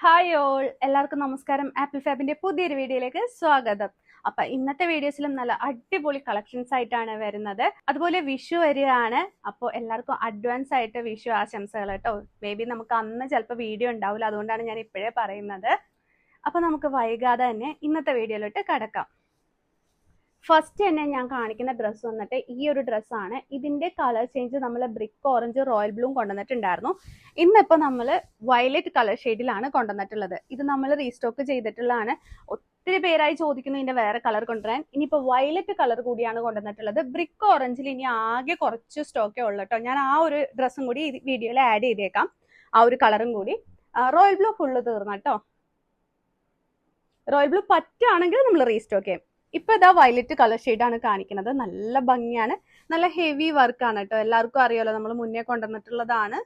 Hi all, എല്ലാവർക്കും നമസ്കാരം. Apple ഫാബിന്റെ പുതിയൊരു വീഡിയോയിലേക്ക് സ്വാഗതം. അപ്പൊ ഇന്നത്തെ വീഡിയോസിലും നല്ല അടിപൊളി കളക്ഷൻസ് ആയിട്ടാണ് വരുന്നത്. അതുപോലെ വിഷു വരികയാണ്. അപ്പോൾ എല്ലാവർക്കും അഡ്വാൻസ് ആയിട്ട് വിഷു ആശംസകൾ കേട്ടോ. മേ ബി നമുക്ക് അന്ന് ചിലപ്പോൾ വീഡിയോ ഉണ്ടാവില്ല, അതുകൊണ്ടാണ് ഞാൻ ഇപ്പോഴേ പറയുന്നത്. അപ്പൊ നമുക്ക് വൈകാതെ തന്നെ ഇന്നത്തെ വീഡിയോയിലോട്ട് കടക്കാം. ഫസ്റ്റ് തന്നെ ഞാൻ കാണിക്കുന്ന ഡ്രസ്സ് വന്നിട്ട് ഈ ഒരു ഡ്രസ്സാണ്. ഇതിന്റെ കളർ ചേഞ്ച് നമ്മൾ ബ്രിക്ക് ഓറഞ്ച് റോയൽ ബ്ലൂ കൊണ്ടുവന്നിട്ടുണ്ടായിരുന്നു. ഇന്നിപ്പോൾ നമ്മൾ വയലറ്റ് കളർ ഷെയ്ഡിലാണ് കൊണ്ടുവന്നിട്ടുള്ളത്. ഇത് നമ്മൾ റീസ്റ്റോക്ക് ചെയ്തിട്ടുള്ളതാണ്. ഒത്തിരി പേരായി ചോദിക്കുന്നു ഇതിന്റെ വേറെ കളർ കൊണ്ടുവരാൻ. ഇനിയിപ്പോൾ വയലറ്റ് കളർ കൂടിയാണ് കൊണ്ടുവന്നിട്ടുള്ളത്. ബ്രിക്ക് ഓറഞ്ചിൽ ഇനി ആകെ കുറച്ച് സ്റ്റോക്കേ ഉള്ളൂ കേട്ടോ. ഞാൻ ആ ഒരു ഡ്രസ്സും കൂടി ഈ വീഡിയോയിൽ ആഡ് ചെയ്തേക്കാം, ആ ഒരു കളറും കൂടി. റോയൽ ബ്ലൂ ഫുള്ള് തീർന്നു കേട്ടോ. റോയൽ ബ്ലൂ പറ്റുകയാണെങ്കിൽ നമ്മൾ റീസ്റ്റോക്ക് ചെയ്യും. ഇപ്പൊ ഇതാ വയലറ്റ് കളർ ഷെയ്ഡാണ് കാണിക്കുന്നത്. നല്ല ഭംഗിയാണ്, നല്ല ഹെവി വർക്കാണ് കേട്ടോ. എല്ലാവർക്കും അറിയാലോ, നമ്മൾ മുന്നേ കൊണ്ടുവന്നിട്ടുള്ളതാണ്.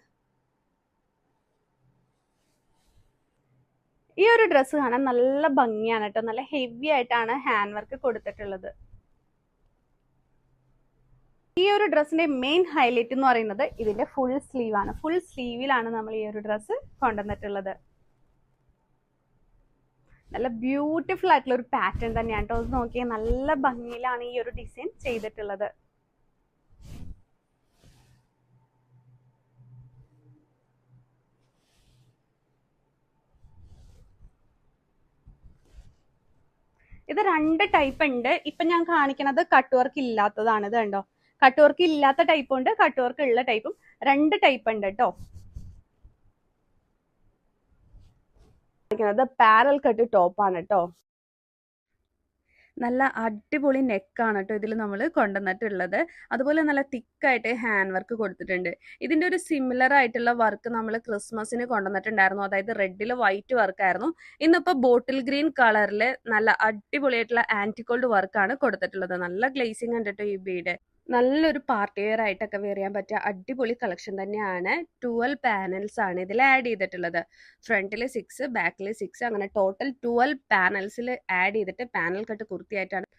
ഈ ഒരു ഡ്രസ്സ് കാണാൻ നല്ല ഭംഗിയാണ് കേട്ടോ. നല്ല ഹെവി ആയിട്ടാണ് ഹാൻഡ് വർക്ക് കൊടുത്തിട്ടുള്ളത്. ഈ ഒരു ഡ്രസ്സിന്റെ മെയിൻ ഹൈലൈറ്റ് എന്ന് പറയുന്നത് ഇതിന്റെ ഫുൾ സ്ലീവ് ആണ്. ഫുൾ സ്ലീവിലാണ് നമ്മൾ ഈ ഒരു ഡ്രസ്സ് കൊണ്ടുവന്നിട്ടുള്ളത്. നല്ല ബ്യൂട്ടിഫുൾ ആയിട്ടുള്ള ഒരു പാറ്റേൺ തന്നെയാണ് കേട്ടോ. നോക്കിയാൽ നല്ല ഭംഗിയിലാണ് ഈ ഒരു ഡിസൈൻ ചെയ്തിട്ടുള്ളത്. ഇത് രണ്ട് ടൈപ്പ് ഉണ്ട്. ഇപ്പൊ ഞാൻ കാണിക്കുന്നത് കട്ട് വർക്ക് ഇല്ലാത്തതാണ്. ഇത് കണ്ടോ, കട്ട് വർക്ക് ഇല്ലാത്ത ടൈപ്പും ഉണ്ട്, കട്ട് വർക്ക് ഉള്ള ടൈപ്പും. രണ്ട് ടൈപ്പ് ഉണ്ട് കേട്ടോ. പാരൽ കട്ട് ടോപ്പാണ് കേട്ടോ. നല്ല അടിപൊളി നെക്കാണ് കേട്ടോ ഇതിൽ നമ്മൾ കൊണ്ടുവന്നിട്ടുള്ളത്. അതുപോലെ നല്ല തിക്കായിട്ട് ഹാൻഡ് വർക്ക് കൊടുത്തിട്ടുണ്ട്. ഇതിന്റെ ഒരു സിമിലർ ആയിട്ടുള്ള വർക്ക് നമ്മൾ ക്രിസ്മസിന് കൊണ്ടുവന്നിട്ടുണ്ടായിരുന്നു. അതായത് റെഡിൽ വൈറ്റ് വർക്കായിരുന്നു. ഇന്നിപ്പോൾ ബോട്ടിൽ ഗ്രീൻ കളറിൽ നല്ല അടിപൊളിയായിട്ടുള്ള ആന്റിക്കോൾഡ് വർക്കാണ് കൊടുത്തിട്ടുള്ളത്. നല്ല ഗ്ലേസിംഗ് ഉണ്ട് കേട്ടോ ഈ ബീഡ്. നല്ലൊരു പാർട്ടി വെയർ ആയിട്ടൊക്കെ വെയർ ചെയ്യാൻ പറ്റിയ അടിപൊളി കളക്ഷൻ തന്നെയാണ്. 12 പാനൽസ് ആണ് ഇതിൽ ആഡ് ചെയ്തിട്ടുള്ളത്. ഫ്രണ്ടിൽ 6, ബാക്കിൽ 6, അങ്ങനെ ടോട്ടൽ 12 പാനൽസിൽ ആഡ് ചെയ്തിട്ട് പാനൽ കട്ട് കുർത്തിയായിട്ടാണ്.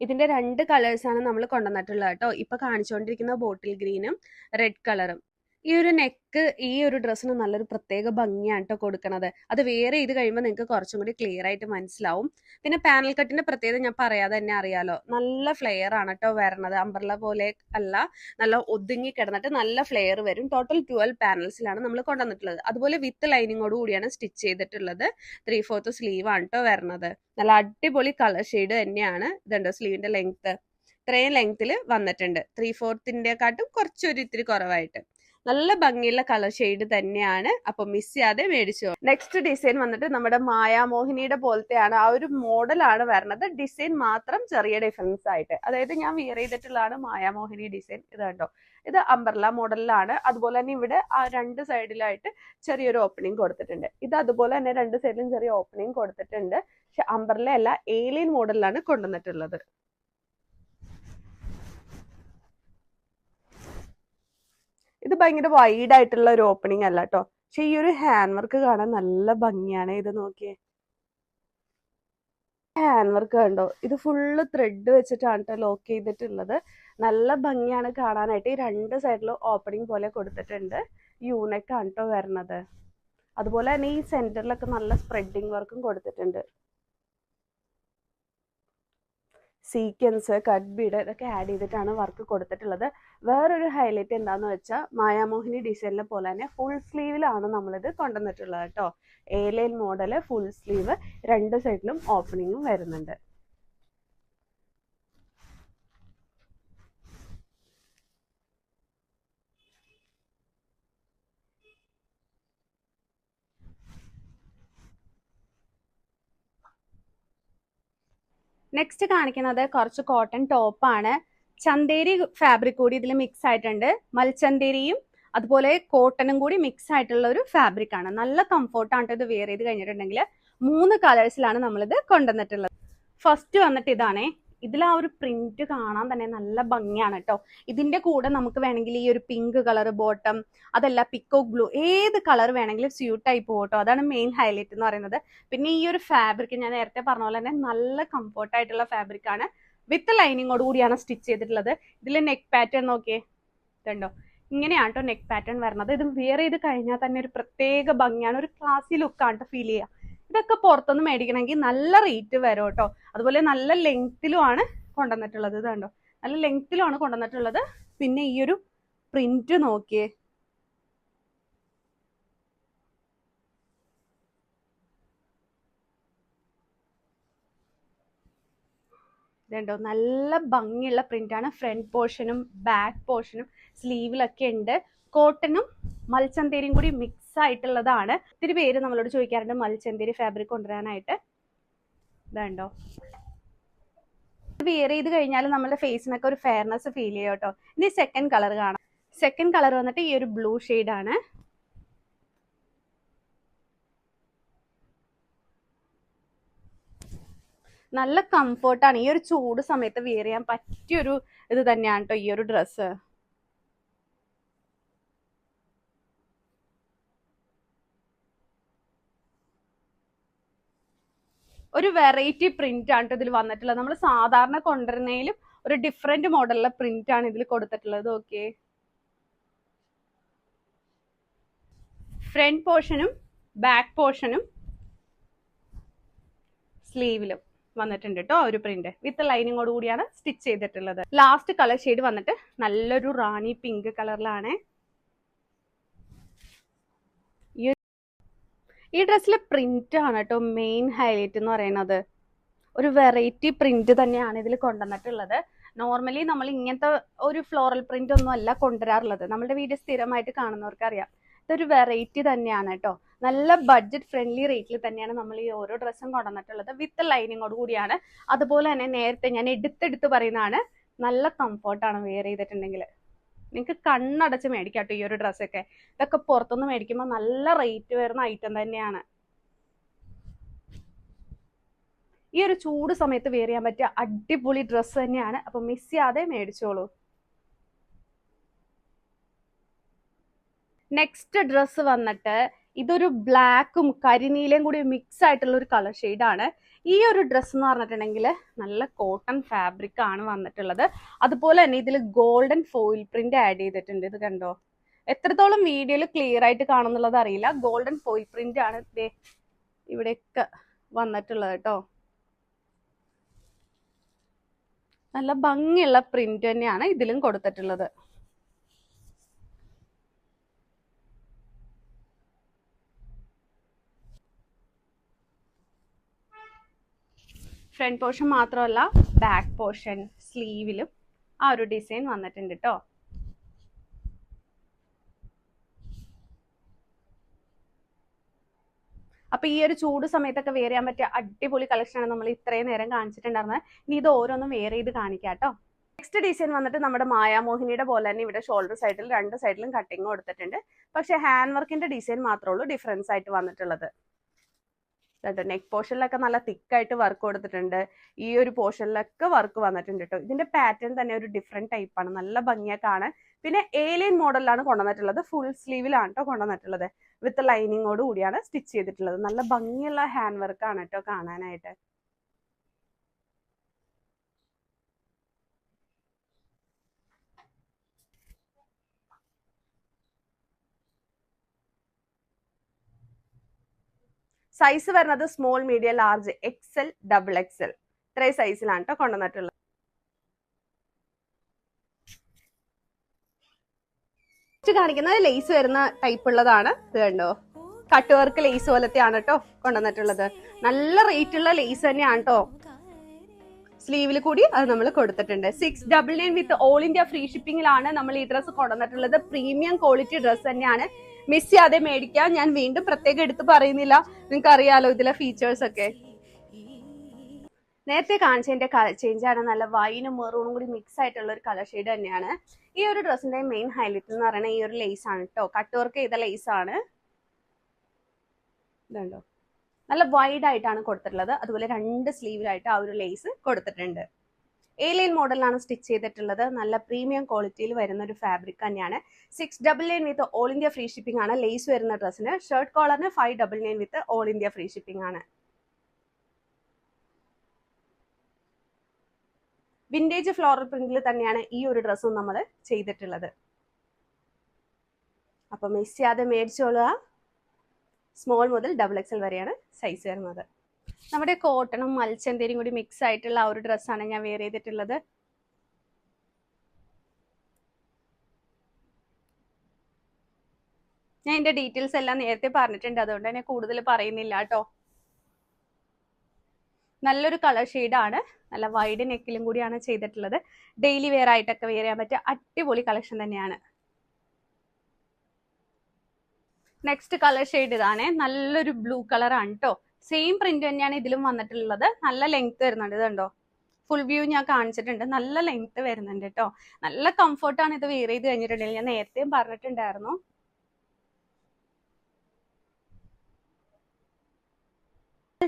ഇതിന്റെ രണ്ട് കളേഴ്സാണ് നമ്മൾ കൊണ്ടുവന്നിട്ടുള്ളത് കേട്ടോ. ഇപ്പൊ കാണിച്ചുകൊണ്ടിരിക്കുന്ന ബോട്ടിൽ ഗ്രീനും റെഡ് കളറും. ഈ ഒരു നെക്ക് ഈ ഒരു ഡ്രസ്സിന് നല്ലൊരു പ്രത്യേക ഭംഗിയാണ് കേട്ടോ കൊടുക്കുന്നത്. അത് വേറെ ചെയ്ത് കഴിയുമ്പോൾ നിങ്ങൾക്ക് കുറച്ചും കൂടി ക്ലിയർ ആയിട്ട് മനസ്സിലാവും. പിന്നെ പാനൽ കട്ടിന്റെ പ്രത്യേകത ഞാൻ പറയാതെ തന്നെ അറിയാലോ, നല്ല ഫ്ലെയർ ആണ് കേട്ടോ വരണത്. അംബ്രല പോലെ അല്ല, നല്ല ഒതുങ്ങി കിടന്നിട്ട് നല്ല ഫ്ലെയർ വരും. ടോട്ടൽ 12 പാനൽസിലാണ് നമ്മൾ കൊണ്ടുവന്നിട്ടുള്ളത്. അതുപോലെ വിത്ത് ലൈനിങ്ങോട് കൂടിയാണ് സ്റ്റിച്ച് ചെയ്തിട്ടുള്ളത്. 3/4 സ്ലീവ് ആണ് കേട്ടോ വരണത്. നല്ല അടിപൊളി കളർ ഷെയ്ഡ് തന്നെയാണ്. ഇതുണ്ടോ സ്ലീവിന്റെ ലെങ്ത്, ഇത്രയും ലെങ്ത്തിൽ വന്നിട്ടുണ്ട്. 3/4 കുറച്ചൊരു ഇത്തിരി കുറവായിട്ട് നല്ല ഭംഗിയുള്ള കളർ ഷെയ്ഡ് തന്നെയാണ്. അപ്പൊ മിസ് ചെയ്യാതെ മേടിച്ചോ. നെക്സ്റ്റ് ഡിസൈൻ വന്നിട്ട് നമ്മുടെ മായാമോഹിനിയുടെ പോലത്തെയാണ്. ആ ഒരു മോഡലാണ് വരുന്നത്. ഡിസൈൻ മാത്രം ചെറിയ ഡിഫറൻസ് ആയിട്ട്. അതായത് ഞാൻ വിയർ ചെയ്തിട്ടുള്ളതാണ് മായാമോഹിനി ഡിസൈൻ. ഇത് കണ്ടോ, ഇത് അംബർല മോഡലിലാണ്. അതുപോലെ തന്നെ ഇവിടെ ആ രണ്ട് സൈഡിലായിട്ട് ചെറിയൊരു ഓപ്പണിംഗ് കൊടുത്തിട്ടുണ്ട്. ഇത് അതുപോലെ തന്നെ രണ്ട് സൈഡിലും ചെറിയ ഓപ്പണിംഗ് കൊടുത്തിട്ടുണ്ട്. പക്ഷെ അംബർല അല്ല, ഏലിയൻ മോഡലിലാണ് കൊണ്ടുവന്നിട്ടുള്ളത്. ഇത് ഭയങ്കര വൈഡ് ആയിട്ടുള്ള ഒരു ഓപ്പണിംഗ് അല്ല കേട്ടോ. പക്ഷെ ഈ ഒരു ഹാൻഡ് വർക്ക് കാണാൻ നല്ല ഭംഗിയാണ്. ഇത് നോക്കിയേ, ഹാൻഡ് വർക്ക് കണ്ടോ, ഇത് ഫുള്ള് ത്രെഡ് വെച്ചിട്ടാണ് കേട്ടോ ലോക്ക് ചെയ്തിട്ടുള്ളത്. നല്ല ഭംഗിയാണ് കാണാനായിട്ട്. ഈ രണ്ട് സൈഡിലും ഓപ്പണിംഗ് പോലെ കൊടുത്തിട്ടുണ്ട്. യൂണിക്കാണ് കേട്ടോ വരണത്. അതുപോലെ തന്നെ ഈ സെന്ററിലൊക്കെ നല്ല സ്പ്രെഡിങ് വർക്കും കൊടുത്തിട്ടുണ്ട്. സീക്വൻസ്, കട്ട് ബീഡ് ഇതൊക്കെ ആഡ് ചെയ്തിട്ടാണ് വർക്ക് കൊടുത്തിട്ടുള്ളത്. വേറൊരു ഹൈലൈറ്റ് എന്താന്ന് വെച്ചാൽ മായാമോഹിനി ഡിസൈനിലെ പോലെ തന്നെ ഫുൾ സ്ലീവിലാണ് നമ്മളിത് കൊണ്ടുവന്നിട്ടുള്ളത് കേട്ടോ. ഏലൈൻ മോഡല് ഫുൾ സ്ലീവ്, രണ്ട് സൈഡിലും ഓപ്പണിങ്ങും വരുന്നുണ്ട്. നെക്സ്റ്റ് കാണിക്കുന്നത് കുറച്ച് കോട്ടൺ ടോപ്പാണ്. ചന്തേരി ഫാബ്രിക് കൂടി ഇതിൽ മിക്സ് ആയിട്ടുണ്ട്. മൽച്ചന്തേരിയും അതുപോലെ കോട്ടണും കൂടി മിക്സ് ആയിട്ടുള്ള ഒരു ഫാബ്രിക് ആണ്. നല്ല കംഫോർട്ടാണ് ഇത് വെയർ ചെയ്ത് കഴിഞ്ഞിട്ടുണ്ടെങ്കിൽ. 3 കളേഴ്സിലാണ് നമ്മളിത് കൊണ്ടുവന്നിട്ടുള്ളത്. ഫസ്റ്റ് വന്നിട്ട് ഇതാണേ. ഇതിൽ ആ ഒരു പ്രിന്റ് കാണാൻ തന്നെ നല്ല ഭംഗിയാണ് കേട്ടോ. ഇതിന്റെ കൂടെ നമുക്ക് വേണമെങ്കിൽ ഈ ഒരു പിങ്ക് കളർ ബോട്ടം, അതല്ല പിക്കോക്ക് ബ്ലൂ, ഏത് കളർ വേണമെങ്കിലും സ്യൂട്ട് ആയി പോകട്ടോ. അതാണ് മെയിൻ ഹൈലൈറ്റ് എന്ന് പറയുന്നത്. പിന്നെ ഈ ഒരു ഫാബ്രിക് ഞാൻ നേരത്തെ പറഞ്ഞ പോലെ തന്നെ നല്ല കംഫോർട്ട് ആയിട്ടുള്ള ഫാബ്രിക് ആണ്. വിത്ത് ലൈനിങ്ങോട് കൂടിയാണ് സ്റ്റിച്ച് ചെയ്തിട്ടുള്ളത്. ഇതിൽ നെക്ക് പാറ്റേൺ നോക്കിയേ, ഇതുണ്ടോ, ഇങ്ങനെയാണ് കേട്ടോ നെക്ക് പാറ്റേൺ വരുന്നത്. ഇത് വെയർ ചെയ്ത് കഴിഞ്ഞാൽ തന്നെ ഒരു പ്രത്യേക ഭംഗിയാണ്, ഒരു ക്ലാസി ലുക്കാണ് ഫീൽ ചെയ്യുക. ഇതൊക്കെ പുറത്തുനിന്ന് മേടിക്കണമെങ്കിൽ നല്ല റേറ്റ് വരും കേട്ടോ. അതുപോലെ നല്ല ലെങ്ത്തിലുമാണ് കൊണ്ടുവന്നിട്ടുള്ളത്. ഇത് കണ്ടോ, നല്ല ലെങ്ത്തിലുമാണ് കൊണ്ടുവന്നിട്ടുള്ളത്. പിന്നെ ഈ ഒരു പ്രിന്റ് നോക്കിയേ, ഇതുണ്ടോ, നല്ല ഭംഗിയുള്ള പ്രിന്റാണ്. ഫ്രണ്ട് പോർഷനും ബാക്ക് പോർഷനും സ്ലീവിലൊക്കെ ഉണ്ട്. കോട്ടനും മൽച്ചന്തേരിയും കൂടി മിക്സ് ആയിട്ടുള്ളതാണ്. ഒത്തിരി പേര് നമ്മളോട് ചോദിക്കാറുണ്ട് മൽച്ചന്തേരി ഫാബ്രിക് കൊണ്ടുവരാനായിട്ട്. ഇതുണ്ടോ, വെയർ ചെയ്ത് കഴിഞ്ഞാൽ നമ്മുടെ ഫേസിനൊക്കെ ഒരു ഫെയർനെസ് ഫീൽ ചെയ്യും കേട്ടോ. ഇനി സെക്കൻഡ് കളർ കാണാം. സെക്കൻഡ് കളർ വന്നിട്ട് ഈ ഒരു ബ്ലൂ ആണ്. നല്ല കംഫർട്ടാണ്. ഈ ഒരു ചൂട് സമയത്ത് വെയർ ചെയ്യാൻ പറ്റിയൊരു ഇത് തന്നെയാണ് കേട്ടോ ഈ ഒരു ഡ്രസ്സ്. ഒരു വെറൈറ്റി പ്രിന്റ് ആണ് ഇതിൽ വന്നിട്ടുള്ളത്. നമ്മൾ സാധാരണ കൊണ്ടുവരുന്നതിലും ഒരു ഡിഫറെന്റ് മോഡലിലെ പ്രിന്റ് ആണ് ഇതിൽ കൊടുത്തിട്ടുള്ളത്. ഓക്കെ, ഫ്രണ്ട് പോർഷനും ബാക്ക് പോർഷനും സ്ലീവിലും വന്നിട്ടുണ്ട് കേട്ടോ ഒരു പ്രിന്റ് വിത്ത് ലൈനിങ്ങോട് കൂടിയാണ് സ്റ്റിച്ച് ചെയ്തിട്ടുള്ളത്. ലാസ്റ്റ് കളർ ഷെയ്ഡ് വന്നിട്ട് നല്ലൊരു റാണി പിങ്ക് കളറിലാണ്. ഈ ഡ്രസ്സിലെ പ്രിന്റ് ആണ് കേട്ടോ മെയിൻ ഹൈലൈറ്റ് എന്ന് പറയുന്നത്. ഒരു വെറൈറ്റി പ്രിന്റ് തന്നെയാണ് ഇതിൽ കൊണ്ടുവന്നിട്ടുള്ളത്. നോർമലി നമ്മൾ ഇങ്ങനത്തെ ഒരു ഫ്ലോറൽ പ്രിന്റ് ഒന്നും അല്ല കൊണ്ടുവരാറുള്ളത്. നമ്മുടെ വീഡിയോ സ്ഥിരമായിട്ട് കാണുന്നവർക്ക് അറിയാം. ഇതൊരു വെറൈറ്റി തന്നെയാണ് കേട്ടോ. നല്ല ബഡ്ജറ്റ് ഫ്രണ്ട്ലി റേറ്റിൽ തന്നെയാണ് നമ്മൾ ഈ ഓരോ ഡ്രസ്സും കൊണ്ടുവന്നിട്ടുള്ളത്. വിത്ത് ലൈനിങ്ങോട് കൂടിയാണ്. അതുപോലെ തന്നെ നേരത്തെ ഞാൻ എടുത്തെടുത്ത് പറയുന്നതാണ്, നല്ല കംഫർട്ടാണ് വെയർ ചെയ്തിട്ടുണ്ടെങ്കിൽ. നിങ്ങൾക്ക് കണ്ണടച്ച് മേടിക്കാം കേട്ടോ ഈ ഒരു ഡ്രസ്സൊക്കെ. ഇതൊക്കെ പുറത്തുനിന്ന് മേടിക്കുമ്പോൾ നല്ല റേറ്റ് വരുന്ന ഐറ്റം തന്നെയാണ്. ഈ ഒരു ചൂട് സമയത്ത് വെയർ ചെയ്യാൻ പറ്റിയ അടിപൊളി ഡ്രസ്സ് തന്നെയാണ്. അപ്പൊ മിസ് ചെയ്യാതെ മേടിച്ചോളൂ. നെക്സ്റ്റ് ഡ്രസ്സ് വന്നിട്ട് ഇതൊരു ബ്ലാക്കും കരിനീലയും കൂടി മിക്സ് ആയിട്ടുള്ള ഒരു കളർ ഷെയ്ഡാണ്. ഈ ഒരു ഡ്രസ്സ് എന്ന് പറഞ്ഞിട്ടുണ്ടെങ്കിൽ നല്ല കോട്ടൺ ഫാബ്രിക് ആണ് വന്നിട്ടുള്ളത്. അതുപോലെ തന്നെ ഇതിൽ ഗോൾഡൻ ഫോയിൽ പ്രിന്റ് ആഡ് ചെയ്തിട്ടുണ്ട്. ഇത് കണ്ടോ, എത്രത്തോളം വീഡിയോയിൽ ക്ലിയർ ആയിട്ട് കാണുന്നുള്ളത് അറിയില്ല. ഗോൾഡൻ ഫോയിൽ പ്രിന്റ് ആണ് ഇവിടെയൊക്കെ വന്നിട്ടുള്ളത് കേട്ടോ. നല്ല ഭംഗിയുള്ള പ്രിന്റ് തന്നെയാണ് ഇതിലും കൊടുത്തിട്ടുള്ളത്. ഫ്രണ്ട് പോർഷൻ മാത്രമല്ല ബാക്ക് പോർഷൻ സ്ലീവിലും ആ ഒരു ഡിസൈൻ വന്നിട്ടുണ്ട് കേട്ടോ. അപ്പൊ ഈ ഒരു ചൂട് സമയത്തൊക്കെ വെയർ ചെയ്യാൻ പറ്റിയ അടിപൊളി കളക്ഷനാണ് നമ്മൾ ഇത്രയും നേരം കാണിച്ചിട്ടുണ്ടായിരുന്നത്. ഇനി ഇത് ഓരോന്നും വെയർ ചെയ്ത് കാണിക്കാം കേട്ടോ. നെക്സ്റ്റ് ഡിസൈൻ വന്നിട്ട് നമ്മുടെ മായാമോഹിനിയുടെ പോലെ തന്നെ ഇവിടെ ഷോൾഡർ സൈഡിൽ രണ്ട് സൈഡിലും കട്ടിങ് കൊടുത്തിട്ടുണ്ട്. പക്ഷെ ഹാൻഡ് വർക്കിന്റെ ഡിസൈൻ മാത്രമേ ഉള്ളൂ ഡിഫറൻസ് ആയിട്ട് വന്നിട്ടുള്ളത്. നെക്ക് പോർഷനിലൊക്കെ നല്ല തിക്കായിട്ട് വർക്ക് കൊടുത്തിട്ടുണ്ട്. ഈ ഒരു പോർഷനിലൊക്കെ വർക്ക് വന്നിട്ടുണ്ട് കേട്ടോ. ഇതിന്റെ പാറ്റേൺ തന്നെ ഒരു ഡിഫറെന്റ് ടൈപ്പാണ്, നല്ല ഭംഗിയാ കാണാൻ. പിന്നെ ഏലിയൻ മോഡലിലാണ് കൊണ്ടുവന്നിട്ടുള്ളത്. ഫുൾ സ്ലീവിലാണ് കേട്ടോ കൊണ്ടുവന്നിട്ടുള്ളത്. വിത്ത് ലൈനിങ്ങോട് കൂടിയാണ് സ്റ്റിച്ച് ചെയ്തിട്ടുള്ളത്. നല്ല ഭംഗിയുള്ള ഹാൻഡ് വർക്ക് ആണ് കേട്ടോ കാണാനായിട്ട്. സൈസ് വരുന്നത് small, medium, large, XL, double XL ഇത്രയും സൈസിലാണ് കേട്ടോ കൊണ്ടുവന്നിട്ടുള്ളത്. കാണിക്കുന്നത് ലേസ് വരുന്ന ടൈപ്പ് ഉള്ളതാണ്. ഇത് കണ്ടോ, കട്ട് വർക്ക് ലേസ് പോലത്തെയാണ് കേട്ടോ കൊണ്ടുവന്നിട്ടുള്ളത്. നല്ല റേറ്റ് ഉള്ള ലേസ് തന്നെയാണ് കേട്ടോ. സ്ലീവിൽ കൂടി അത് നമ്മൾ കൊടുത്തിട്ടുണ്ട്. 699 വിത്ത് ഓൾ ഇന്ത്യ ഫ്രീ ഷിപ്പിംഗിലാണ് നമ്മൾ ഈ ഡ്രസ്സ് കൊണ്ടുവന്നിട്ടുള്ളത്. പ്രീമിയം ക്വാളിറ്റി ഡ്രസ്സ് തന്നെയാണ്. മിസ് ചെയ്യാതെ മേടിക്കാം. ഞാൻ വീണ്ടും പ്രത്യേകം എടുത്ത് പറയുന്നില്ല, നിങ്ങൾക്ക് അറിയാലോ ഇതിലെ ഫീച്ചേഴ്സ് ഒക്കെ. നേരത്തെ കാണിച്ചതിന്റെ കളർ ചേഞ്ച് ആണ്. നല്ല വൈനും മെറൂണും കൂടി മിക്സ് ആയിട്ടുള്ള ഒരു കളർ ഷെയ്ഡ് തന്നെയാണ്. ഈ ഒരു ഡ്രസ്സിന്റെ മെയിൻ ഹൈലൈറ്റ് എന്ന് പറയുന്നത് ഈ ഒരു ലേസ് ആണ് കേട്ടോ. കട്ട് വർക്ക് ചെയ്ത ലേസ് ആണ്. ഇതുണ്ടോ, നല്ല വൈഡ് ആയിട്ടാണ് കൊടുത്തിട്ടുള്ളത്. അതുപോലെ രണ്ട് സ്ലീവിലായിട്ട് ആ ഒരു ലേസ് കൊടുത്തിട്ടുണ്ട്. ഏലിയൻ മോഡലാണ് സ്റ്റിച്ച് ചെയ്തിട്ടുള്ളത്. നല്ല പ്രീമിയം ക്വാളിറ്റിയിൽ വരുന്ന ഒരു ഫാബ്രിക് തന്നെയാണ്. 699 with all India free shipping ആണ് ലേസ് വരുന്ന ഡ്രസ്സിന്. ഷർട്ട് കോളറിന് 599 with all India free shipping ആണ്. വിന്റേജ് ഫ്ലോറൽ പ്രിന്റിൽ തന്നെയാണ് ഈ ഒരു ഡ്രസ്സും നമ്മൾ ചെയ്തിട്ടുള്ളത്. അപ്പം മിസ് ചെയ്യാതെ മേടിച്ചോളുക. സ്മോൾ മുതൽ XXL വരെയാണ് സൈസ് വരുന്നത്. നമ്മുടെ കോട്ടണും മൽച്ചന്തേരിയും കൂടി മിക്സ് ആയിട്ടുള്ള ആ ഒരു ഡ്രസ്സാണ് ഞാൻ വെയർ ചെയ്തിട്ടുള്ളത്. ഞാൻ ഇതിന്റെ ഡീറ്റെയിൽസ് എല്ലാം നേരത്തെ പറഞ്ഞിട്ടുണ്ട്, അതുകൊണ്ട് തന്നെ കൂടുതൽ പറയുന്നില്ല കേട്ടോ. നല്ലൊരു കളർ ഷെയ്ഡാണ്, നല്ല വൈഡ് നെക്കിലും കൂടിയാണ് ചെയ്തിട്ടുള്ളത്. ഡെയിലി വെയർ ആയിട്ടൊക്കെ വെയർ ചെയ്യാൻ പറ്റിയ അടിപൊളി കളക്ഷൻ തന്നെയാണ്. നെക്സ്റ്റ് കളർ ഷെയ്ഡ് ഇതാണ്, നല്ലൊരു ബ്ലൂ കളറാണ് കേട്ടോ. സെയിം പ്രിന്റ് തന്നെയാണ് ഇതിലും വന്നിട്ടുള്ളത്. നല്ല ലെങ്ത് വരുന്നുണ്ട്, ഇതുണ്ടോ. ഫുൾ വ്യൂ ഞാൻ കാണിച്ചിട്ടുണ്ട്. നല്ല ലെങ്ത് വരുന്നുണ്ട് കേട്ടോ. നല്ല കംഫർട്ടാണ് ഇത് വെയർ ചെയ്ത് കഴിഞ്ഞിട്ടുണ്ടെങ്കിൽ. ഞാൻ നേരത്തെയും പറഞ്ഞിട്ടുണ്ടായിരുന്നു.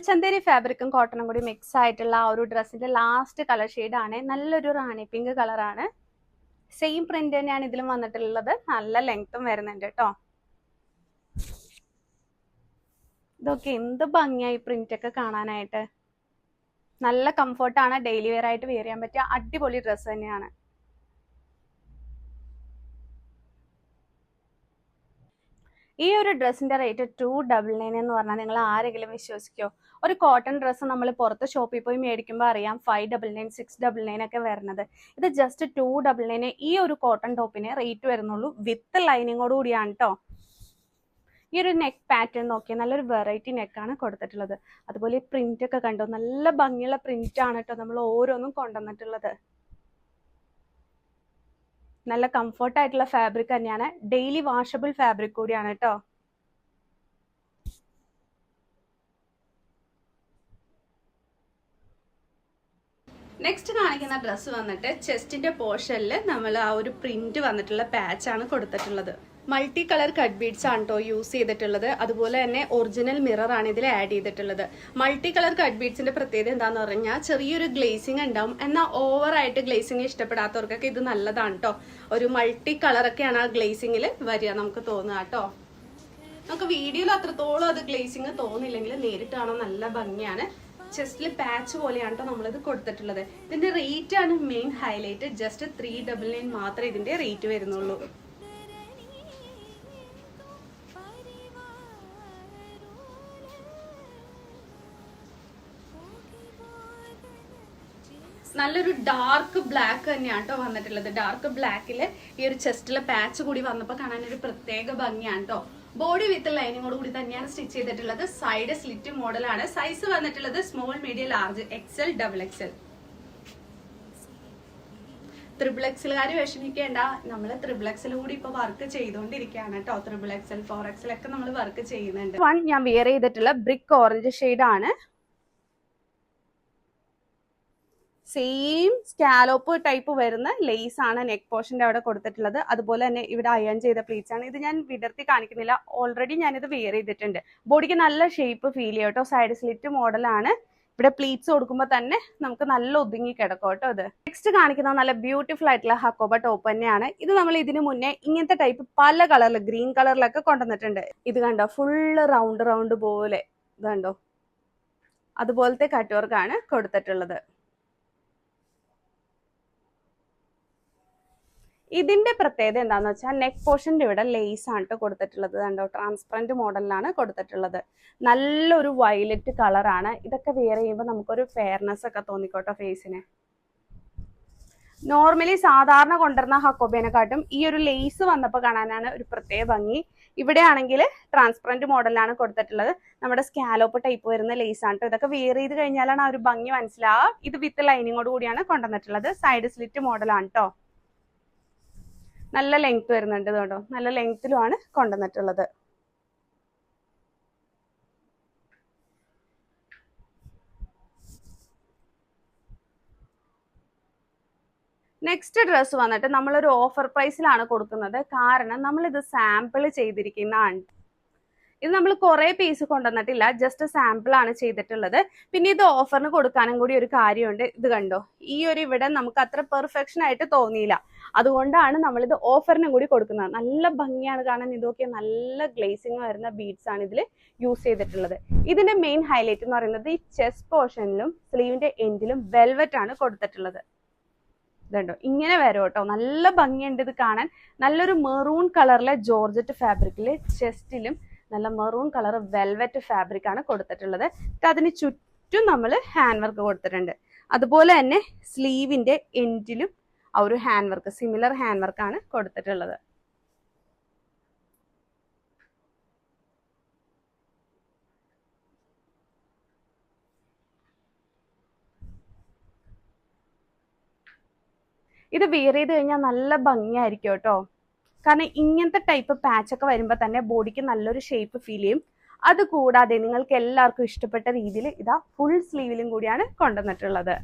ചന്തേരി ഫാബ്രിക്കും കോട്ടണും കൂടി മിക്സ് ആയിട്ടുള്ള ആ ഒരു ഡ്രസ്സിന്റെ ലാസ്റ്റ് കളർ ഷെയ്ഡാണ്. നല്ലൊരു റാണി പിങ്ക് കളറാണ്. സെയിം പ്രിന്റ് തന്നെയാണ് ഇതിലും വന്നിട്ടുള്ളത്. നല്ല ലെങ്ത്തും വരുന്നുണ്ട് കേട്ടോ. ഇതൊക്കെ എന്ത് ഭംഗിയായി പ്രിന്റ് ഒക്കെ കാണാനായിട്ട്. നല്ല കംഫർട്ടാണ്, ഡെയിലി വെയർ ആയിട്ട് വെയർ ചെയ്യാൻ പറ്റിയ അടിപൊളി ഡ്രസ്സ് തന്നെയാണ്. ഈ ഒരു ഡ്രസ്സിന്റെ റേറ്റ് 299 എന്ന് പറഞ്ഞാൽ നിങ്ങൾ ആരെങ്കിലും വിശ്വസിക്കോ? ഒരു കോട്ടൺ ഡ്രസ്സ് നമ്മൾ പുറത്ത് ഷോപ്പിൽ പോയി മേടിക്കുമ്പോൾ അറിയാം 599, 699 ഒക്കെ വരുന്നത്. ഇത് ജസ്റ്റ് 299 ഈ ഒരു കോട്ടൺ ടോപ്പിന് റേറ്റ് വരുന്നുള്ളൂ. വിത്ത് ലൈനിങ്ങോട് കൂടിയാണ് കേട്ടോ. ഈ ഒരു നെക്ക് പാറ്റേൺ നോക്കിയാൽ നല്ലൊരു വെറൈറ്റി നെക്കാണ് കൊടുത്തിട്ടുള്ളത്. അതുപോലെ പ്രിന്റ് ഒക്കെ കണ്ടോ, നല്ല ഭംഗിയുള്ള പ്രിന്റ് ആണ് കേട്ടോ നമ്മൾ ഓരോന്നും കൊണ്ടുവന്നിട്ടുള്ളത്. നല്ല കംഫർട്ട് ആയിട്ടുള്ള ഫാബ്രിക് തന്നെയാണ്. ഡെയിലി വാഷബിൾ ഫാബ്രിക് കൂടിയാണ് കേട്ടോ. നെക്സ്റ്റ് കാണിക്കുന്ന ഡ്രസ്സ് വന്നിട്ട് ചെസ്റ്റിന്റെ പോർഷനിൽ നമ്മൾ ആ ഒരു പ്രിന്റ് വന്നിട്ടുള്ള പാച്ചാണ് കൊടുത്തിട്ടുള്ളത്. മൾട്ടി കളർ കട്ട് ബീഡ്സ് ആണ് കേട്ടോ യൂസ് ചെയ്തിട്ടുള്ളത്. അതുപോലെ തന്നെ ഒറിജിനൽ മിറർ ആണ് ഇതിൽ ആഡ് ചെയ്തിട്ടുള്ളത്. മൾട്ടി കളർ കട്ട് ബീഡ്സിന്റെ പ്രത്യേകത എന്താന്ന് പറഞ്ഞാൽ ചെറിയൊരു ഗ്ലേസിംഗ് ഉണ്ടാവും. എന്നാൽ ഓവറായിട്ട് ഗ്ലേസിംഗ് ഇഷ്ടപ്പെടാത്തവർക്കൊക്കെ ഇത് നല്ലതാണ് കേട്ടോ. ഒരു മൾട്ടി കളറൊക്കെയാണ് ആ ഗ്ലേസിംഗിൽ വരിക നമുക്ക് തോന്നുക കേട്ടോ. നമുക്ക് വീഡിയോയിൽ അത്രത്തോളം അത് ഗ്ലേസിംഗ് തോന്നില്ലെങ്കിൽ നേരിട്ട് കാണാൻ നല്ല ഭംഗിയാണ്. ചെസ്റ്റിൽ പാച്ച് പോലെയാണ് കേട്ടോ നമ്മളിത് കൊടുത്തിട്ടുള്ളത്. ഇതിന്റെ റേറ്റ് ആണ് മെയിൻ ഹൈലൈറ്റ്. ജസ്റ്റ് 399 മാത്രമേ ഇതിന്റെ റേറ്റ് വരുന്നുള്ളൂ. നല്ലൊരു ഡാർക്ക് ബ്ലാക്ക് തന്നെയാണ് കേട്ടോ വന്നിട്ടുള്ളത്. ഡാർക്ക് ബ്ലാക്കിൽ ഈ ഒരു ചെസ്റ്റിലെ പാച്ച് കൂടി വന്നപ്പോൾ കാണാൻ ഒരു പ്രത്യേക ഭംഗിയാണ് കേട്ടോ. ബോഡി വിത്ത് ലൈനിങ്ങോട് കൂടി തന്നെയാണ് സ്റ്റിച്ച് ചെയ്തിട്ടുള്ളത്. സൈഡ് സ്ലിറ്റ് മോഡലാണ്. സൈസ് വന്നിട്ടുള്ളത് small, medium, large, XL, XXL. XXL വിഷമിക്കേണ്ട, നമ്മൾ XXL കൂടി ഇപ്പൊ വർക്ക് ചെയ്തോണ്ടിരിക്കുകയാണ് കേട്ടോ. XXL, 4XL ഒക്കെ നമ്മൾ വർക്ക് ചെയ്യുന്നുണ്ട്. ഞാൻ വെയർ ചെയ്തിട്ടുള്ള ബ്രിക്ക് ഓറഞ്ച് ഷെയ്ഡ് ആണ്. സെയിം സ്കാലോപ്പ് ടൈപ്പ് വരുന്ന ലേസ് ആണ് നെക്ക് പോർഷന്റെ അവിടെ കൊടുത്തിട്ടുള്ളത്. അതുപോലെ തന്നെ ഇവിടെ അയൺ ചെയ്ത പ്ലീറ്റ്സ് ആണ്. ഇത് ഞാൻ വിടർത്തി കാണിക്കുന്നില്ല, ഓൾറെഡി ഞാനിത് വെയർ ചെയ്തിട്ടുണ്ട്. ബോഡിക്ക് നല്ല ഷേപ്പ് ഫീൽ ചെയ്യും കേട്ടോ. സൈഡ് സ്ലിറ്റ് മോഡലാണ്. ഇവിടെ പ്ലീറ്റ്സ് കൊടുക്കുമ്പോൾ തന്നെ നമുക്ക് നല്ല ഒതുങ്ങി കിടക്കും കേട്ടോ. ഇത് നെക്സ്റ്റ് കാണിക്കുന്ന നല്ല ബ്യൂട്ടിഫുൾ ആയിട്ടുള്ള ഹക്കോബ ടോപ്പ് തന്നെയാണ്. ഇത് നമ്മൾ ഇതിനു മുന്നേ ഇങ്ങനത്തെ ടൈപ്പ് പല കളറിൽ, ഗ്രീൻ കളറിലൊക്കെ കൊണ്ടുവന്നിട്ടുണ്ട്. ഇത് കണ്ടോ, ഫുള്ള് റൗണ്ട് പോലെ ഇത് കണ്ടോ, അതുപോലത്തെ കട്ട് വർക്കാണ് കൊടുത്തിട്ടുള്ളത്. ഇതിന്റെ പ്രത്യേകത എന്താന്ന് വെച്ചാൽ നെക്ക് പോർഷന്റെ ഇവിടെ ലേസ് ആണ് കൊടുത്തിട്ടുള്ളത്. കണ്ടോ, ട്രാൻസ്പെറന്റ് മോഡലിലാണ് കൊടുത്തിട്ടുള്ളത്. നല്ലൊരു വയലറ്റ് കളറാണ്. ഇതൊക്കെ വെയർ ചെയ്യുമ്പോൾ നമുക്കൊരു ഫെയർനെസ് ഒക്കെ തോന്നിക്കോട്ടോ ഫേസിന്. നോർമലി സാധാരണ കൊണ്ടുവരുന്ന ഹക്കോബേനെക്കാട്ടും ഈ ഒരു ലേസ് വന്നപ്പോൾ കാണാനാണ് ഒരു പ്രത്യേക ഭംഗി. ഇവിടെ ആണെങ്കിൽ ട്രാൻസ്പെറന്റ് മോഡലാണ് കൊടുത്തിട്ടുള്ളത്. നമ്മുടെ സ്കാലോപ്പ് ടൈപ്പ് വരുന്ന ലേസ് ആണ് കേട്ടോ. ഇതൊക്കെ വെയർ ചെയ്ത് കഴിഞ്ഞാലാണ് ആ ഒരു ഭംഗി മനസ്സിലാവുക. ഇത് വിത്ത് ലൈനിങ്ങോട് കൂടിയാണ് കൊണ്ടുവന്നിട്ടുള്ളത്. സൈഡ് സ്ലിറ്റ് മോഡലാണ് കേട്ടോ. നല്ല ലെങ്ത് വരുന്നുണ്ട് കേട്ടോ. നല്ല ലെങ്ത്തിലുമാണ് കൊണ്ടുവന്നിട്ടുള്ളത്. നെക്സ്റ്റ് ഡ്രസ്സ് വന്നിട്ട് നമ്മളൊരു ഓഫർ പ്രൈസിലാണ് കൊടുക്കുന്നത്. കാരണം നമ്മളിത് സാമ്പിൾ ചെയ്തിരിക്കുന്നതാണ്. ഇത് നമ്മൾ കുറെ പീസ് കൊണ്ടുവന്നിട്ടില്ല, ജസ്റ്റ് സാമ്പിൾ ആണ് ചെയ്തിട്ടുള്ളത്. പിന്നെ ഇത് ഓഫറിന് കൊടുക്കാനും കൂടി ഒരു കാര്യമുണ്ട്. ഇത് കണ്ടോ, ഈ ഒരു ഇവിടെ നമുക്ക് അത്ര പെർഫെക്ഷൻ ആയിട്ട് തോന്നിയില്ല. അതുകൊണ്ടാണ് നമ്മളിത് ഓഫറിനും കൂടി കൊടുക്കുന്നത്. നല്ല ഭംഗിയാണ് കാണാൻ. ഇതൊക്കെ നല്ല ഗ്ലേസിങ് വരുന്ന ബീഡ്സ് ആണ് ഇതിൽ യൂസ് ചെയ്തിട്ടുള്ളത്. ഇതിന്റെ മെയിൻ ഹൈലൈറ്റ് എന്ന് പറയുന്നത് ഈ ചെസ്റ്റ് പോർഷനിലും സ്ലീവിന്റെ എൻഡിലും വെൽവെറ്റ് ആണ് കൊടുത്തിട്ടുള്ളത്. ഇതുണ്ടോ, ഇങ്ങനെ വരും കേട്ടോ. നല്ല ഭംഗിയുണ്ട് ഇത് കാണാൻ. നല്ലൊരു മെറൂൺ കളറിലെ ജോർജറ്റ് ഫാബ്രിക്കില് ചെസ്റ്റിലും നല്ല മെറൂൺ കളർ വെൽവെറ്റ് ഫാബ്രിക് ആണ് കൊടുത്തിട്ടുള്ളത്. അതിന് ചുറ്റും നമ്മൾ ഹാൻഡ് വർക്ക് കൊടുത്തിട്ടുണ്ട്. അതുപോലെ തന്നെ സ്ലീവിന്റെ എൻഡിലും ആ ഒരു hand work, similar hand work ആണ് കൊടുത്തിട്ടുള്ളത്. ഇത് വെയർ ചെയ്ത് കഴിഞ്ഞാൽ നല്ല ഭംഗിയായിരിക്കും കേട്ടോ. കാരണം ഇങ്ങനത്തെ ടൈപ്പ് പാച്ച് ഒക്കെ വരുമ്പോൾ തന്നെ ബോഡിക്ക് നല്ലൊരു ഷേപ്പ് ഫീൽ ചെയ്യും. അതുകൂടാതെ നിങ്ങൾക്ക് എല്ലാവർക്കും ഇഷ്ടപ്പെട്ട രീതിയിൽ ഇതാ ഫുൾ സ്ലീവിലും കൂടിയാണ് കൊണ്ടുവന്നിട്ടുള്ളത്.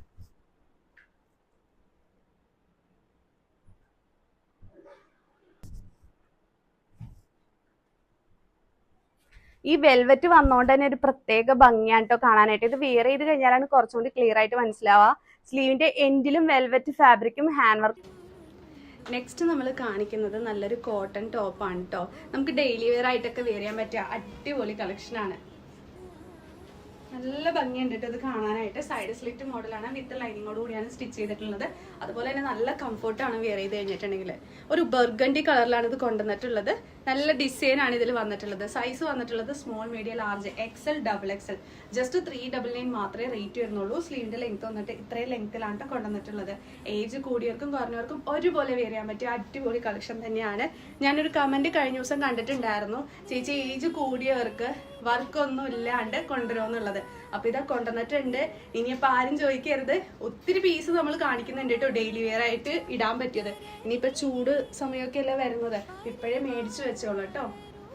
ഈ വെൽവെറ്റ് വന്നോണ്ട് തന്നെ ഒരു പ്രത്യേക ഭംഗിയാണ് കേട്ടോ കാണാനായിട്ട്. ഇത് വെയർ ചെയ്ത് കഴിഞ്ഞാലാണ് കുറച്ചുകൂടി ക്ലിയർ ആയിട്ട് മനസ്സിലാവുക. സ്ലീവിന്റെ എൻഡിലും വെൽവെറ്റ് ഫാബ്രിക്കും ഹാൻഡ് വർക്ക്. നെക്സ്റ്റ് നമ്മൾ കാണിക്കുന്നത് നല്ലൊരു കോട്ടൺ ടോപ്പാണ് കേട്ടോ. നമുക്ക് ഡെയിലി വെയർ ആയിട്ടൊക്കെ വെയർ ചെയ്യാൻ പറ്റിയ അടിപൊളി കളക്ഷൻ ആണ്. നല്ല ഭംഗിയുണ്ട് കേട്ടോ ഇത് കാണാനായിട്ട്. സൈഡ് സ്ലിറ്റ് മോഡലാണ്, വിത്ത് ലൈനിങ്ങോട് കൂടിയാണ് സ്റ്റിച്ച് ചെയ്തിട്ടുള്ളത്. അതുപോലെ തന്നെ നല്ല കംഫർട്ടാണ് വെയർ ചെയ്ത് കഴിഞ്ഞിട്ടുണ്ടെങ്കിൽ. ഒരു ബർഗണ്ടി കളറിലാണ് ഇത് കൊണ്ടുവന്നിട്ടുള്ളത്. നല്ല ഡിസൈൻ ആണ് ഇതിൽ വന്നിട്ടുള്ളത്. സൈസ് വന്നിട്ടുള്ളത് small, medium, large, XL, double XL. Just 399 മാത്രമേ റേറ്റ് വരുന്നുള്ളൂ. സ്ലീവിന്റെ ലെങ്ത് വന്നിട്ട് ഇത്രയും ലെങ്ത്തിലാണ് കൊണ്ടുവന്നിട്ടുള്ളത്. ഏജ് കൂടിയവർക്കും കുറഞ്ഞവർക്കും ഒരുപോലെ വെയർ ചെയ്യാൻ പറ്റിയ അടിപൊളി കളക്ഷൻ തന്നെയാണ്. ഞാനൊരു കമന്റ് കഴിഞ്ഞ ദിവസം കണ്ടിട്ടുണ്ടായിരുന്നു, ചേച്ചി ഏജ് കൂടിയവർക്ക് വർക്കൊന്നും ഇല്ലാണ്ട് കൊണ്ടുവരുമെന്നുള്ളത്. അപ്പൊ ഇതാ കൊണ്ടുവന്നിട്ടുണ്ട്. ഇനിയിപ്പോ ആരും ചോദിക്കരുത്, ഒത്തിരി പീസ് നമ്മൾ കാണിക്കുന്നുണ്ട് കേട്ടോ ഡെയിലി വെയർ ആയിട്ട് ഇടാൻ പറ്റിയത്. ഇനിയിപ്പോ ചൂട് സമയമൊക്കെ അല്ലേ വരുന്നത്, ഇപ്പോഴേ മേടിച്ചു വെച്ചോളൂ കേട്ടോ.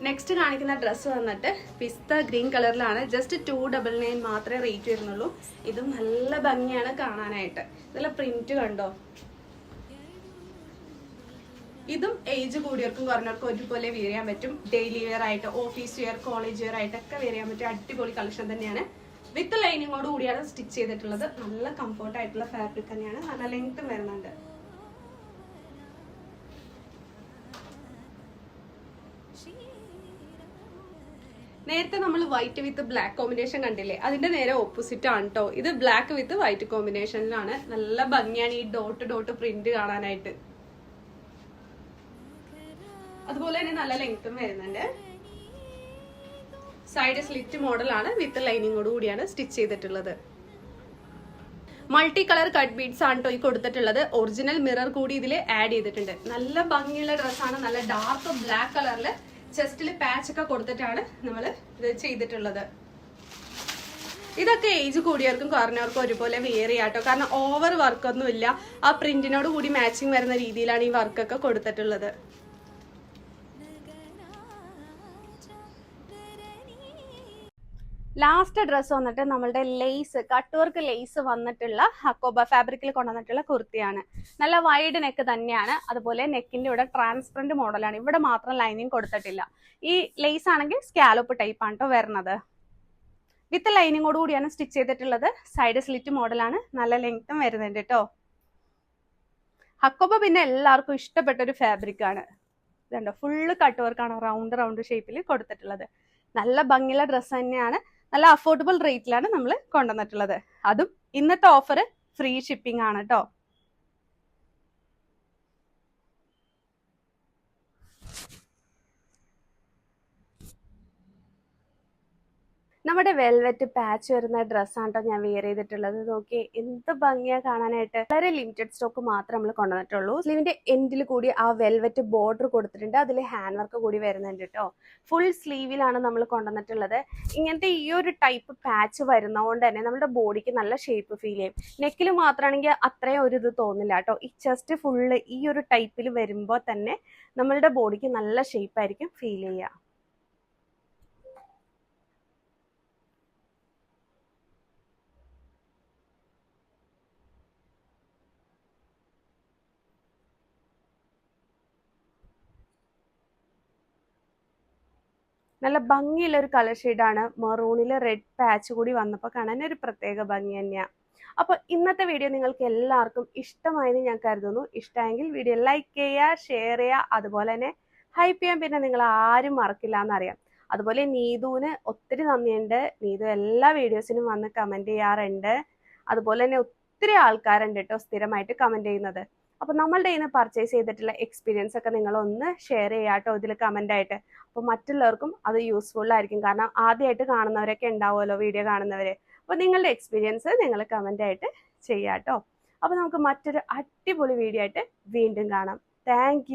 നെക്സ്റ്റ് കാണിക്കുന്ന ഡ്രസ്സ് വന്നിട്ട് പിസ്ത ഗ്രീൻ കളറിലാണ്. ജസ്റ്റ് 299 മാത്രമേ റേറ്റ് വരുന്നുള്ളൂ. ഇതും നല്ല ഭംഗിയാണ് കാണാനായിട്ട്. ഇതിലെ പ്രിന്റ് കണ്ടോ. ഇതും ഏജ് കൂടിയവർക്കും കുറഞ്ഞവർക്കും ഒരുപോലെ വെയർ ചെയ്യാൻ പറ്റും. ഡെയിലി വെയർ ആയിട്ട്, ഓഫീസ് വെയർ, കോളേജ് വെയർ ആയിട്ടൊക്കെ വെയർ ചെയ്യാൻ പറ്റിയ അടിപൊളി കളക്ഷൻ തന്നെയാണ്. വിത്ത് ലൈനിങ്ങോട് കൂടിയാണ് സ്റ്റിച്ച് ചെയ്തിട്ടുള്ളത്. നല്ല കംഫർട്ട് ആയിട്ടുള്ള ഫാബ്രിക് തന്നെയാണ്. നല്ല ലെങ്ത്തും വരുന്നുണ്ട്. നേരത്തെ നമ്മൾ വൈറ്റ് വിത്ത് ബ്ലാക്ക് കോമ്പിനേഷൻ കണ്ടില്ലേ, അതിന്റെ നേരെ ഓപ്പോസിറ്റ് ആണ് കേട്ടോ. ഇത് ബ്ലാക്ക് വിത്ത് വൈറ്റ് കോമ്പിനേഷനിലാണ്. നല്ല ഭംഗിയാണ് ഈ ഡോട്ട് ഡോട്ട് പ്രിന്റ് കാണാനായിട്ട്. അതുപോലെ തന്നെ നല്ല ലെങ്ത്തും വരുന്നുണ്ട്. സൈഡ് സ്ലിറ്റ് മോഡലാണ്, വിത്ത് ലൈനിങ്ങോട് കൂടിയാണ് സ്റ്റിച്ച് ചെയ്തിട്ടുള്ളത്. മൾട്ടി കളർ കട്ട് ബീഡ്സ് ആണ് കേട്ടോ ഈ കൊടുത്തിട്ടുള്ളത്. ഒറിജിനൽ മിറർ കൂടി ഇതിൽ ആഡ് ചെയ്തിട്ടുണ്ട്. നല്ല ഭംഗിയുള്ള ഡ്രസ്സാണ്. നല്ല ഡാർക്ക് ബ്ലാക്ക് കളറിൽ ചെസ്റ്റിൽ പാച്ച് ഒക്കെ കൊടുത്തിട്ടാണ് നമ്മൾ ഇത് ചെയ്തിട്ടുള്ളത്. ഇതൊക്കെ ഏജ് കൂടിയവർക്കും കുറഞ്ഞവർക്കും ഒരുപോലെ വെയർ ചെയ്യാം കേട്ടോ. കാരണം ഓവർ വർക്കൊന്നും ഇല്ല. ആ പ്രിന്റിനോട് കൂടി മാച്ചിങ് വരുന്ന രീതിയിലാണ് ഈ വർക്കൊക്കെ കൊടുത്തിട്ടുള്ളത്. ലാസ്റ്റ് ഡ്രസ്സ് വന്നിട്ട് നമ്മളുടെ ലേസ്, കട്ട് വർക്ക് ലേസ് വന്നിട്ടുള്ള ഹക്കോബ ഫാബ്രിക്കിൽ കൊണ്ടുവന്നിട്ടുള്ള കുർത്തിയാണ്. നല്ല വൈഡ് നെക്ക് തന്നെയാണ്. അതുപോലെ നെക്കിന്റെ ഇവിടെ ട്രാൻസ്പെറന്റ് മോഡലാണ്. ഇവിടെ മാത്രം ലൈനിങ് കൊടുത്തിട്ടില്ല. ഈ ലേസ് ആണെങ്കിൽ സ്കാലോപ്പ് ടൈപ്പ് ആണ് കേട്ടോ വരുന്നത്. വിത്ത് ലൈനിങ്ങോട് കൂടിയാണ് സ്റ്റിച്ച് ചെയ്തിട്ടുള്ളത്. സൈഡ് സ്ലിറ്റ് മോഡലാണ്. നല്ല ലെങ്ത്തും വരുന്നുണ്ട് കേട്ടോ. ഹക്കോബ പിന്നെ എല്ലാവർക്കും ഇഷ്ടപ്പെട്ട ഒരു ഫാബ്രിക് ആണ്. ഇതുണ്ടോ, ഫുള്ള് കട്ട് വർക്കാണ് റൗണ്ട് ഷേപ്പിൽ കൊടുത്തിട്ടുള്ളത്. നല്ല ഭംഗിയുള്ള ഡ്രസ്സ് തന്നെയാണ്. നല്ല അഫോർഡബിൾ റേറ്റിലാണ് നമ്മൾ കൊണ്ടുവന്നിട്ടുള്ളത്. അതും ഇന്നത്തെ ഓഫർ ഫ്രീ ഷിപ്പിംഗ് ആണ് കേട്ടോ. നമ്മുടെ വെൽവെറ്റ് പാച്ച് വരുന്ന ഡ്രസ്സാണ് കേട്ടോ ഞാൻ വെയർ ചെയ്തിട്ടുള്ളത്. നോക്കി എന്ത് ഭംഗിയാ കാണാനായിട്ട്. വളരെ ലിമിറ്റഡ് സ്റ്റോക്ക് മാത്രമേ നമ്മൾ കൊണ്ടുവന്നിട്ടുള്ളൂ. സ്ലീവിന്റെ എൻഡിൽ കൂടി ആ വെൽവെറ്റ് ബോർഡർ കൊടുത്തിട്ടുണ്ട്. അതിൽ ഹാൻഡ് വർക്ക് കൂടി വരുന്നുണ്ട് കേട്ടോ. ഫുൾ സ്ലീവിലാണ് നമ്മൾ കൊണ്ടുവന്നിട്ടുള്ളത്. ഇങ്ങനത്തെ ഈ ഒരു ടൈപ്പ് പാച്ച് വരുന്നതുകൊണ്ട് തന്നെ നമ്മുടെ ബോഡിക്ക് നല്ല ഷേപ്പ് ഫീൽ ചെയ്യും. നെക്കിൽ മാത്രമാണെങ്കിൽ അത്രയും ഒരു ഇത് തോന്നില്ല കേട്ടോ. ഈ ചെസ്റ്റ് ഫുള്ള് ഈ ഒരു ടൈപ്പിൽ വരുമ്പോൾ തന്നെ നമ്മളുടെ ബോഡിക്ക് നല്ല ഷേപ്പ് ആയിരിക്കും ഫീൽ ചെയ്യുക. നല്ല ഭംഗിയുള്ള ഒരു കളർ ഷെയ്ഡാണ്. മെറൂണിൽ റെഡ് പാച്ച് കൂടി വന്നപ്പോൾ കാണാൻ ഒരു പ്രത്യേക ഭംഗി തന്നെയാണ്. അപ്പോൾ ഇന്നത്തെ വീഡിയോ നിങ്ങൾക്ക് എല്ലാവർക്കും ഇഷ്ടമായെന്ന് ഞാൻ കരുതുന്നു. ഇഷ്ടമായെങ്കിൽ വീഡിയോ ലൈക്ക് ചെയ്യുക, ഷെയർ ചെയ്യുക, അതുപോലെ തന്നെ ഹൈപ്പ് ചെയ്യാൻ പിന്നെ നിങ്ങൾ ആരും മറക്കില്ല എന്നറിയാം. അതുപോലെ നീതുവിന് ഒത്തിരി നന്ദിയുണ്ട്. നീതു എല്ലാ വീഡിയോസിനും വന്ന് കമൻറ്റ് ചെയ്യാറുണ്ട്. അതുപോലെ തന്നെ ഒത്തിരി ആൾക്കാരുണ്ട് കേട്ടോ സ്ഥിരമായിട്ട് കമൻറ്റ് ചെയ്യുന്നത്. അപ്പോൾ നമ്മളുടെ കയ്യിൽ നിന്ന് പർച്ചേസ് ചെയ്തിട്ടുള്ള എക്സ്പീരിയൻസ് ഒക്കെ നിങ്ങളൊന്ന് ഷെയർ ചെയ്യാട്ടോ ഇതിൽ കമൻ്റ് ആയിട്ട്. അപ്പോൾ മറ്റുള്ളവർക്കും അത് യൂസ്ഫുൾ ആയിരിക്കും. കാരണം ആദ്യമായിട്ട് കാണുന്നവരൊക്കെ ഉണ്ടാവുമല്ലോ വീഡിയോ കാണുന്നവർ. അപ്പോൾ നിങ്ങളുടെ എക്സ്പീരിയൻസ് നിങ്ങൾ കമൻ്റ് ആയിട്ട് ചെയ്യാട്ടോ. അപ്പോൾ നമുക്ക് മറ്റൊരു അടിപൊളി വീഡിയോ ആയിട്ട് വീണ്ടും കാണാം. താങ്ക്